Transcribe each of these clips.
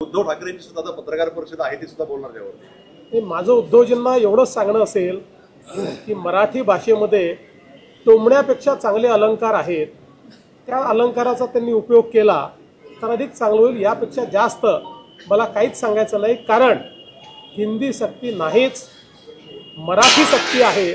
उद्धव ठाकरेंची सुद्धा आता पत्रकार परिषद आहे ती सुद्धा बोलणार त्यावर। माझं उद्धवजींना एवढंच सांगणं असेल की मराठी भाषेमध्ये टोमण्यापेक्षा चांगले अलंकार आहेत, त्या अलंकाराचा त्यांनी उपयोग केला तर अधिक चांगलं होईल। यापेक्षा जास्त मला काहीच सांगायचं नाही, कारण हिंदी सक्ती नाहीच, मराठी सक्ती आहे,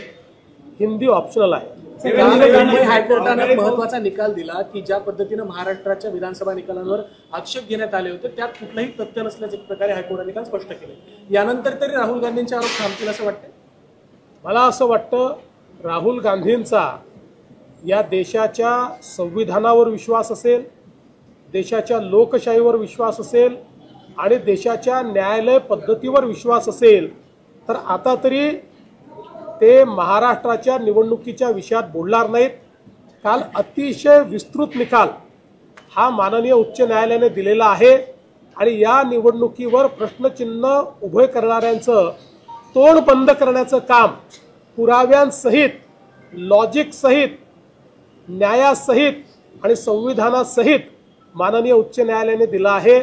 हिंदी ऑप्शनल आहे। मुंबई हायकोर्टाने महत्त्वाचा निकाल दिला की ज्या पद्धतीने महाराष्ट्राच्या विधानसभा निकालांवर आक्षेप घेण्यात आले होते त्यात कुठलंही तथ्य नसल्याचे प्रकारे हायकोर्टाने निकाल स्पष्ट केले। यानंतर तरी राहुल गांधींचे आरोप थांबतील असं वाटतं? मला असं वाटतं राहुल गांधींचा या देशाच्या संविधानावर विश्वास असेल, देशाच्या लोकशाहीवर विश्वास असेल आणि देशाच्या न्यायालय पद्धतीवर विश्वास असेल तर आता तरी ते महाराष्ट्राच्या निवडणुकीच्या विषयात बोलणार नाहीत। काल अतिशय विस्तृत निकाल हा माननीय उच्च न्यायालयाने दिलेला आहे आणि या निवडणुकीवर प्रश्नचिन्ह उभे करणाऱ्यांचं तोंड बंद करण्याचं काम पुराव्यांसहित, लॉजिकसहित, न्यायासहित आणि संविधानासहित माननीय उच्च न्यायालयाने दिलं आहे।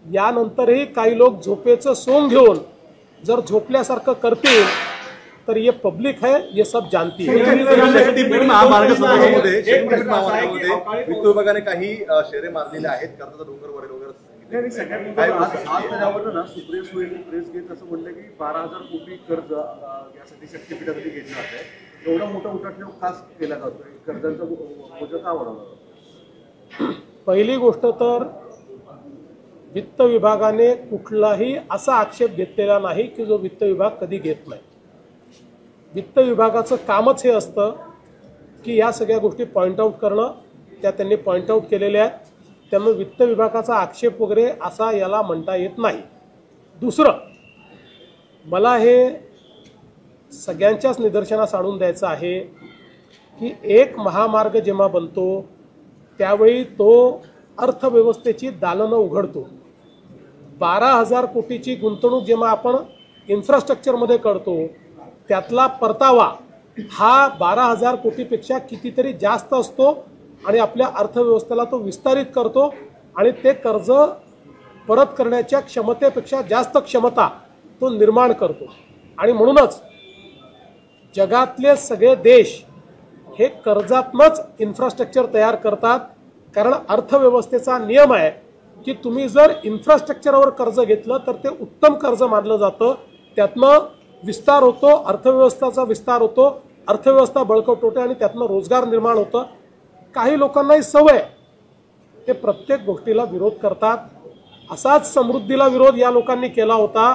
यानंतरही काही लोक झोपेचं सोंग घेऊन जर झोपल्यासारखं करतील तर ये पब्लिक है, ये सब जानती है। शक्तीपीठ महामार्गामध्ये वित्त विभागाने काही शेरे मारलेले आहेत, कर्जाचा डोंगर वगैरे सुप्रिया सुळेंनी प्रेस घेत असं म्हणलं की 12,000 कोटी कर्ज यासाठी शक्तीपीठासाठी घेतलं जातंय। एवढा मोठा उठाठेव खास केला जातोय, कर्जांचा बोजा का वाढवला? पहिली गोष्ट तर वित्त विभागाने कुठलाही असा आक्षेप घेतलेला नाही की जो वित्त विभाग कधी घेत नाही। वित्त विभागाचं कामच हे असतं की या सगळ्या गोष्टी पॉइंट आउट करणं, त्या त्यांनी पॉइंट आउट केलेल्या आहेत, त्यामुळे वित्त विभागाचा आक्षेप वगैरे असा याला म्हणता येत नाही। दुसरं, मला हे सगळ्यांच्याच निदर्शनास आणून द्यायचं आहे की एक महामार्ग जेव्हा बनतो त्यावेळी तो अर्थव्यवस्थेची दालनं उघडतो। 12,000 कोटीची गुंतवणूक जेव्हा आपण इन्फ्रास्ट्रक्चरमध्ये करतो त्यातला परतावा हा 12,000 कोटीपेक्षा कितीतरी जास्त असतो आणि आपल्या अर्थव्यवस्थेला तो विस्तारित करतो आणि ते कर्ज परत करण्याच्या क्षमतेपेक्षा जास्त क्षमता तो निर्माण करतो। आणि म्हणूनच जगातले सगळे देश हे कर्जातनंच इन्फ्रास्ट्रक्चर तयार करतात, कारण अर्थव्यवस्थेचा नियम आहे की तुम्ही जर इन्फ्रास्ट्रक्चरवर कर्ज घेतलं तर ते उत्तम कर्ज मानलं जातं, त्यातनं विस्तार होतो, अर्थव्यवस्थेचा विस्तार होतो, अर्थव्यवस्था बळकट होते आणि त्यातनं रोजगार निर्माण होतं। काही लोकांनाही सवय, ते प्रत्येक गोष्टीला विरोध करतात। असाच समृद्धीला विरोध या लोकांनी केला होता।